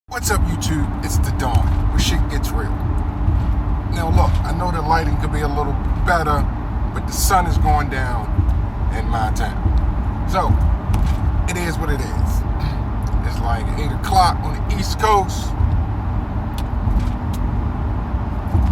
What's up, YouTube? It's the dawn, where shit gets real. Now look, I know the lighting could be a little better, but the sun is going down in my town. So, it is what it is. It's like 8 o'clock on the East Coast.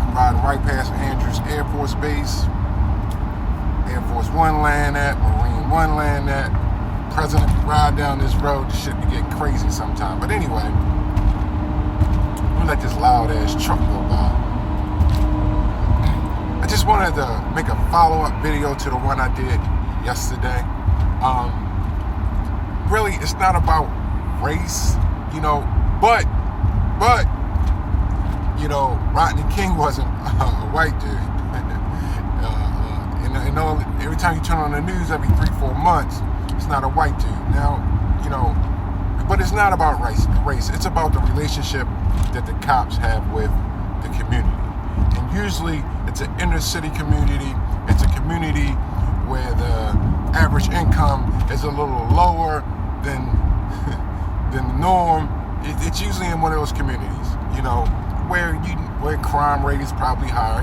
I'm riding right past Andrews Air Force Base. Air Force One land at, Marine One land at. President ride down this road, this shit be getting crazy sometime. But anyway, let this loud ass truck go by. I just wanted to make a follow-up video to the one I did yesterday. Really, it's not about race, but Rodney King wasn't a white dude. Every time you turn on the news every 3-4 months, it's not a white dude. Now, but it's not about race. It's about the relationship that the cops have with the community. And usually it's an inner city community. It's a community where the average income is a little lower than the norm. It's usually in one of those communities, where crime rate is probably higher,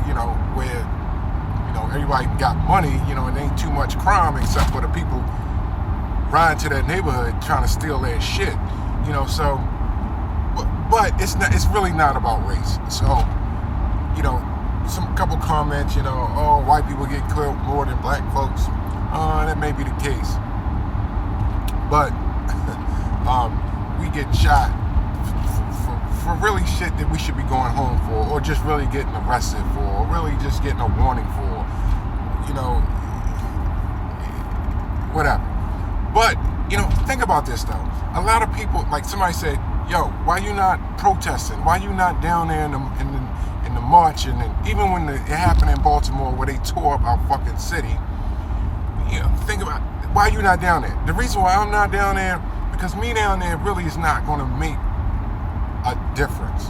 where everybody got money, and ain't too much crime except for the people riding to that neighborhood trying to steal their shit, so but it's really not about race. So, some couple comments, white people get killed more than black folks. That may be the case. But we get shot for really shit that we should be going home for, or just really getting arrested for, or really just getting a warning for, whatever. But, think about this though. A lot of people, like somebody said, yo, why you not protesting? Why you not down there in the marching? And even when it happened in Baltimore where they tore up our fucking city, think about why you not down there. The reason why I'm not down there, because me down there really is not going to make a difference.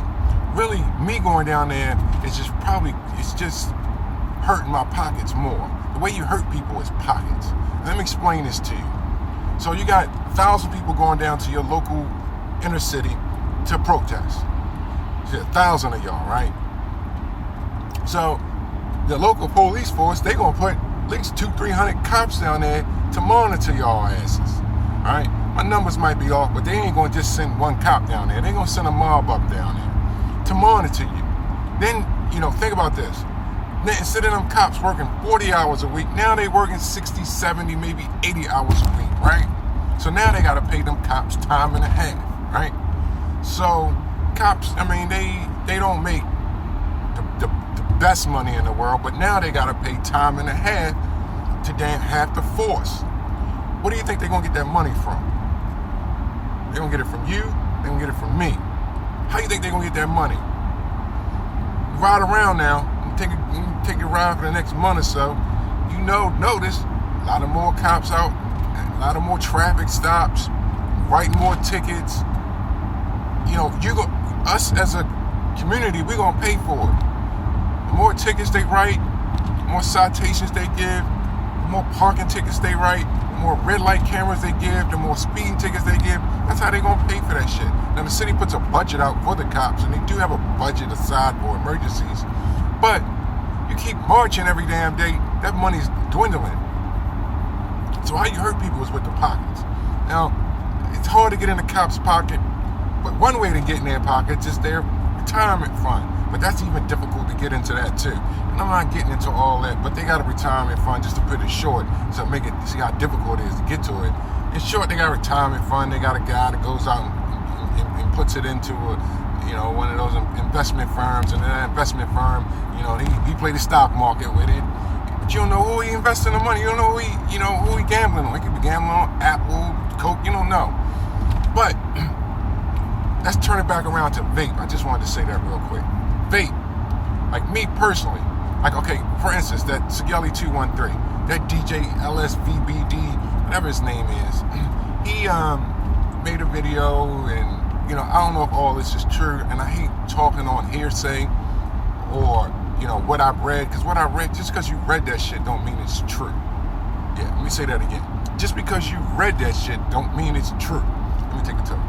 Really, me going down there is just hurting my pockets more. The way you hurt people is pockets. Let me explain this to you. So you got 1,000 people going down to your local inner city to protest. 1,000 of y'all, right? So the local police force, they gonna put at least 200-300 cops down there to monitor y'all asses. All right? My numbers might be off, but they ain't gonna just send one cop down there. They gonna send a mob up down there to monitor you. Then, think about this. Then instead of them cops working 40 hours a week, now they working 60, 70, maybe 80 hours a week, right? So now they gotta pay them cops time and a half, right? So cops, they don't make the best money in the world, but now they gotta pay time and a half to damn half the force. What do you think they're gonna get that money from? They're gonna get it from you, they're gonna get it from me. How do you think they're gonna get that money? Ride around now, take a ride for the next month or so, notice a lot of more cops out, a lot of more traffic stops, writing more tickets. Us as a community, we're gonna pay for it. The more tickets they write, the more citations they give, the more parking tickets they write, the more red light cameras they give, the more speeding tickets they give. That's how they gonna pay for that shit. Now the city puts a budget out for the cops, and they do have a budget aside for emergencies. But you keep marching every damn day, that money's dwindling. So how you hurt people is with the pockets. Now, it's hard to get in the cops' pocket, but one way to get in their pockets is their retirement fund. But that's even difficult to get into that too. And I'm not getting into all that, but they got a retirement fund, just to put it short, so see how difficult it is to get to it. In short, they got a retirement fund, they got a guy that goes out and puts it into one of those investment firms, and that investment firm, he played the stock market with it. But you don't know who he investing the money. You don't know who he gambling on. He could be gambling on Apple, Coke. You don't know. But let's turn it back around to vape. I just wanted to say that real quick. Vape, like me personally, for instance, that Sigelli 213, that DJ LSVBD, whatever his name is, he made a video, and I don't know if all this is true, and I hate talking on hearsay or what I've read, because what I read, just because you read that shit don't mean it's true. Yeah, let me say that again. Just because you read that shit don't mean it's true. Let me take a toke.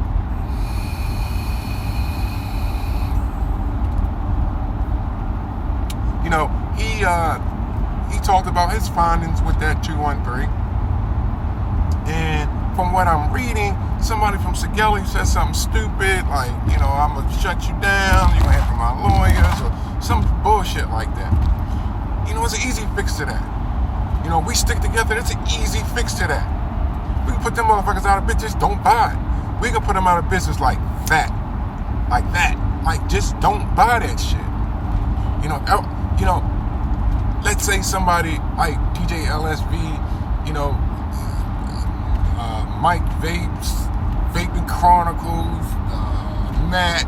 he talked about his findings with that 213. And from what I'm reading, somebody from Sigelli said something stupid, like, I'm going to shut you down, you're going to have to my lawyers, or some bullshit like that. It's an easy fix to that. We stick together, it's an easy fix to that. We can put them motherfuckers out of business, don't buy it. We can put them out of business like that. Like that. Like, just don't buy that shit. Let's say somebody like DJ LSV, Mike Vaping Chronicles, Matt,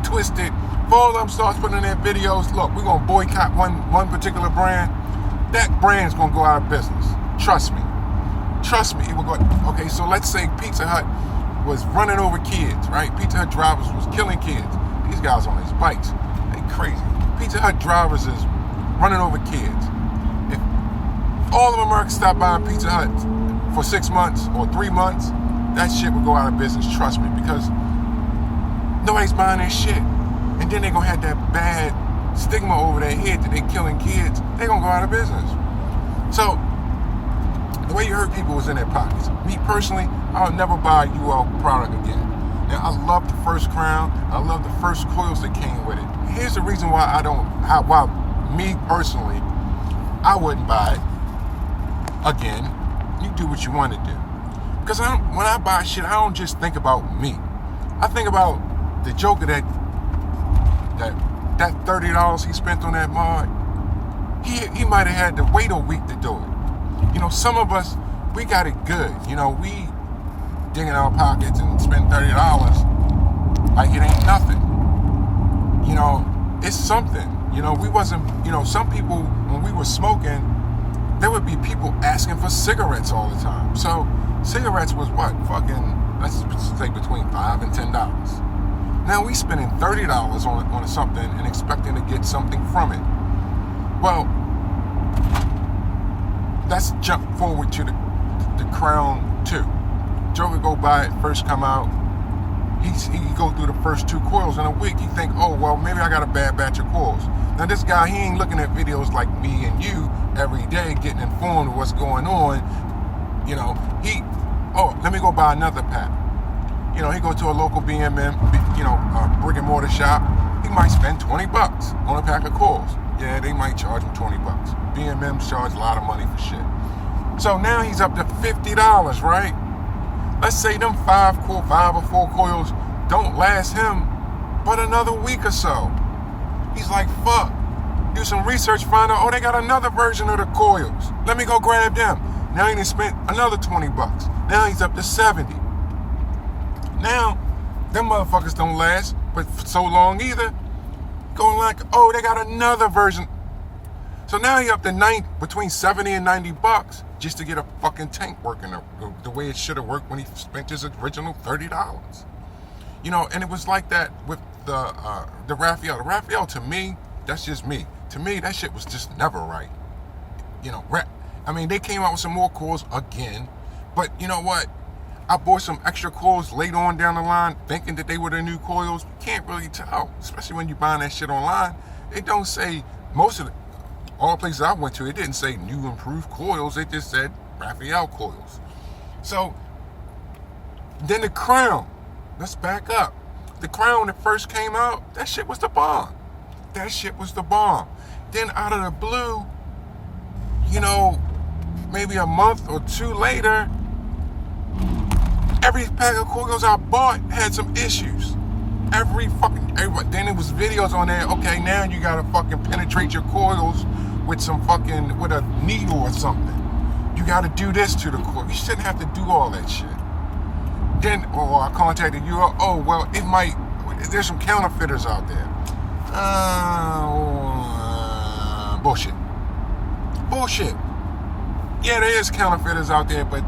Twisted, if all of them starts putting in their videos, look, we're going to boycott one particular brand, that brand's going to go out of business. Trust me, it will go. Okay, so let's say Pizza Hut was running over kids, right? Pizza Hut drivers was killing kids. These guys on these bikes, they crazy. Pizza Hut drivers is running over kids. If all of America stopped buying Pizza Hut for 6 months or 3 months, that shit would go out of business, trust me, because nobody's buying that shit. And then they're going to have that bad stigma over their head that they killing kids. They're going to go out of business. So, the way you hurt people was in their pockets. Me personally, I'll never buy a UL product again. Now, I love the first Crown. I love the first coils that came with it. Here's the reason why why me personally, I wouldn't buy it again. You do what you want to do. Because when I buy shit, I don't just think about me. I think about the joker that $30 he spent on that mod. He might have had to wait a week to do it. Some of us, we got it good. We dig in our pockets and spend $30 like it ain't nothing. It's something. We wasn't, some people, when we were smoking, there would be people asking for cigarettes all the time. So cigarettes was what? Let's say between $5 and $10. Now we spending $30 on something and expecting to get something from it. Well, let's jump forward to the Crown 2. Joker go buy it, first come out. He go through the first 2 coils in a week. He think, oh, well, maybe I got a bad batch of coils. Now this guy, he ain't looking at videos like me and you every day, getting informed of what's going on. Let me go buy another pack. He go to a local BMM, brick and mortar shop. He might spend $20 on a pack of coils. Yeah, they might charge him $20. BMMs charge a lot of money for shit. So now he's up to $50, right? Let's say them 5 or 4 coils don't last him but another week or so. He's like, fuck. Do some research, find out, they got another version of the coils. Let me go grab them. Now he done spent another $20. Now he's up to 70. Now, them motherfuckers don't last, but for so long either. Going like, they got another version. So now he up to between $70 and $90 just to get a fucking tank working the way it should have worked when he spent his original $30. And it was like that with the Raphael. The Raphael, to me, that's just me. To me, that shit was just never right. They came out with some more coils again, but you know what? I bought some extra coils later on down the line, thinking that they were the new coils. You can't really tell, especially when you're buying that shit online. It don't say, all places I went to, it didn't say new improved coils. It just said Raphael coils. So, then the Crown. Let's back up. The Crown that first came out, that shit was the bomb. Then out of the blue, maybe a month or 2 later, every pack of coils I bought had some issues. Then it was videos on there. Okay, now you gotta fucking penetrate your coils with a needle or something. You gotta do this to the coil. You shouldn't have to do all that shit. Then, I contacted you. There's some counterfeiters out there. Bullshit. Yeah, there is counterfeiters out there, but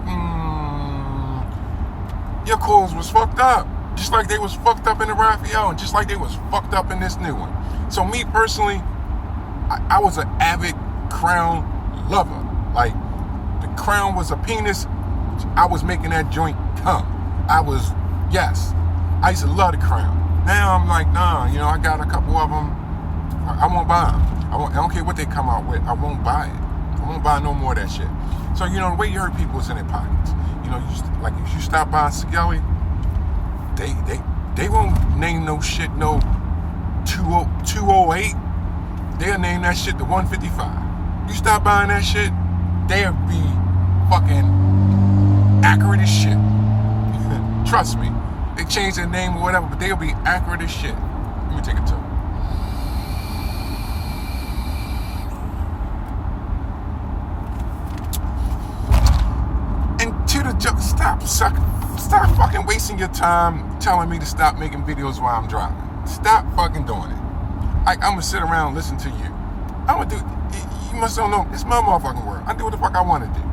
your coils was fucked up. Just like they was fucked up in the Raphael, and just like they was fucked up in this new one. So me personally, I was an avid Crown lover. Like, the Crown was a penis, I was making that joint come. I used to love the Crown. Now I'm like, nah, I got a couple of them, I won't buy them. I don't care what they come out with. I won't buy it. I won't buy no more of that shit. So, you know, the way you hurt people is in their pockets. You know, like if you stop buying Sigelli, they won't name no shit no 208. They'll name that shit the 155. You stop buying that shit, they'll be fucking accurate as shit. Trust me. They change their name or whatever, but they'll be accurate as shit. Let me take a tour. Stop fucking wasting your time telling me to stop making videos while I'm driving. Stop fucking doing it. I'm gonna sit around and listen to you. I'm gonna do. You must don't know. It's my motherfucking world. I do what the fuck I want to do.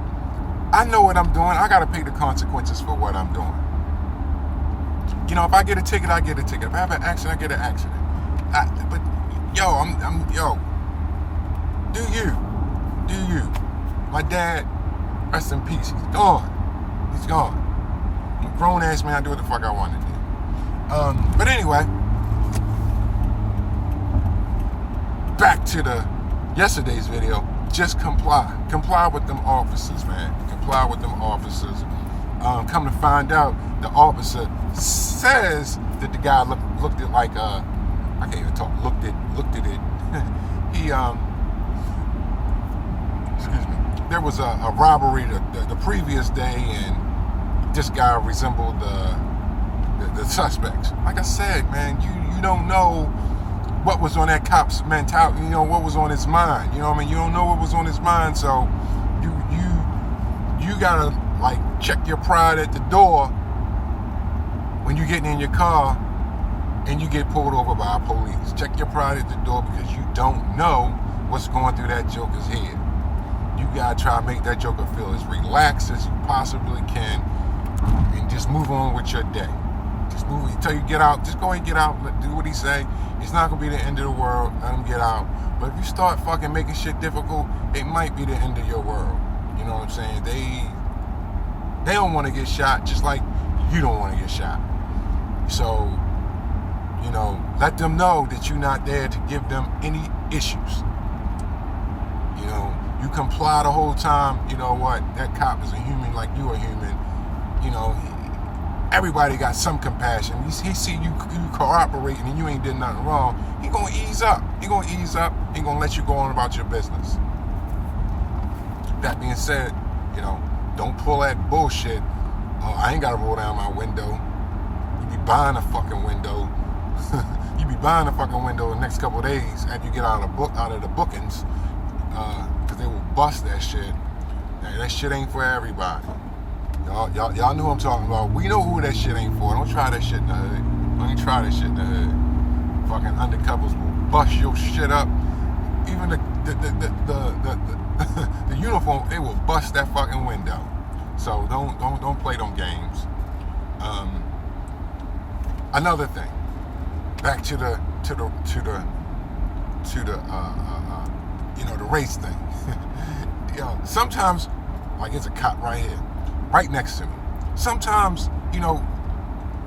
I know what I'm doing. I gotta pay the consequences for what I'm doing. You know, if I get a ticket, I get a ticket. If I have an accident, I get an accident. But yo, do you? My dad, rest in peace. He's gone. He's gone. I'm a grown ass man. I do what the fuck I want to do. But anyway, back to yesterday's video. Just comply with them officers, man. Comply with them officers. Come to find out, the officer says that the guy looked at like I can't even talk. Looked at it. He excuse me. There was a robbery the previous day, and this guy resembled the suspects. Like I said, man, you don't know what was on that cop's mentality. You know what was on his mind. You know what I mean? You don't know what was on his mind, so you gotta like check your pride at the door when you're getting in your car and you get pulled over by police. Check your pride at the door, because you don't know what's going through that joker's head. You gotta try to make that joker feel as relaxed as you possibly can, and just move on with your day. Just move until you get out. Just go and get out. Do what he say. It's not gonna be the end of the world. Let him get out. But if you start fucking making shit difficult, it might be the end of your world. You know what I'm saying? They don't want to get shot, just like you don't want to get shot. So, you know, let them know that you're not there to give them any issues. You know, you comply the whole time. You know what? That cop is a human like you are human. You know, everybody got some compassion. He see you cooperating and you ain't did nothing wrong. He gonna ease up. He gonna let you go on about your business. That being said, you know, don't pull that bullshit. I ain't gotta roll down my window. You be buying a fucking window. You be buying a fucking window the next couple of days after you get out of the bookings, because they will bust that shit. Now, that shit ain't for everybody. Y'all know who I'm talking about. We know who that shit ain't for. Don't try that shit in the hood. Don't even try that shit in the hood. Fucking undercovers will bust your shit up. Even the uniform, they will bust that fucking window. So don't play them games. Another thing. Back to the race thing. You know, sometimes, like, it's a cop right here, right next to me. Sometimes, you know,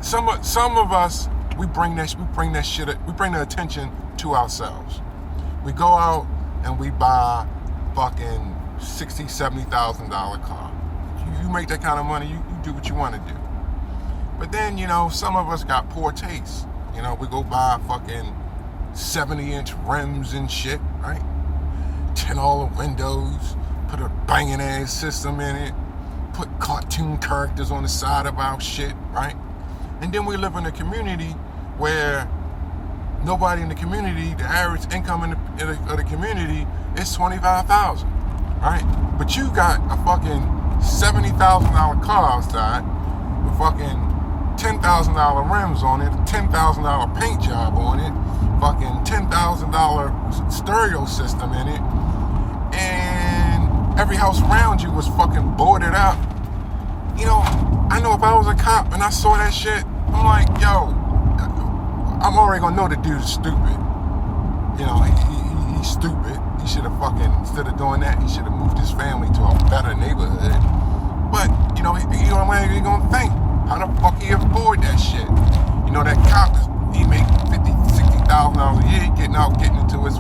some of us, we bring the attention to ourselves. We go out and we buy fucking $60,000, $70,000 car. You make that kind of money, you do what you want to do. But then, you know, some of us got poor taste. You know, we go buy fucking 70-inch rims and shit, right? 10 all the windows, put a banging ass system in it, put cartoon characters on the side of our shit, right? And then we live in a community where nobody in the community, the average income of the community is $25,000, right? But you got a fucking $70,000 car outside with fucking $10,000 rims on it, $10,000 paint job on it, fucking $10,000 stereo system in it, and every house around you was fucking boarded up. You know, I know if I was a cop and I saw that shit, I'm like, yo, I'm already gonna know the dude's stupid. You know, he's stupid. He should have fucking, instead of doing that, he should have moved his family to a better neighborhood. But, you know what he gonna think? How the fuck he afford that shit? You know, that cop, he make $50,000, $60,000 a year, getting into his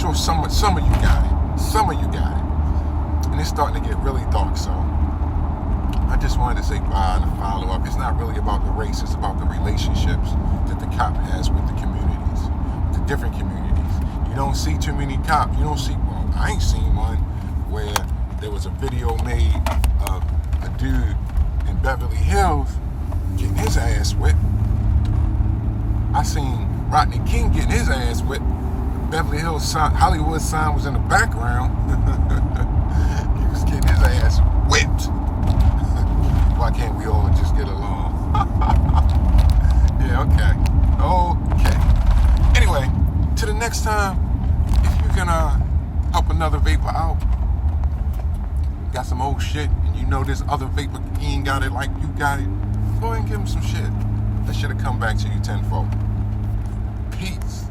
sure some of you got it. Some of you got it. And it's starting to get really dark, so I just wanted to say bye and a follow-up. It's not really about the race, it's about the relationships that the cop has with the communities, the different communities. You don't see too many cops. You don't see, well, I ain't seen one where there was a video made of a dude in Beverly Hills getting his ass whipped. I seen Rodney King getting his ass whipped. Beverly Hills sign, Hollywood sign was in the background. He was getting his ass whipped. Why can't we all just get along? Yeah, okay. Anyway, till the next time, if you can help another vapor out, got some old shit, and you know this other vapor, he ain't got it like you got it, go ahead and give him some shit. That should have come back to you tenfold. Peace.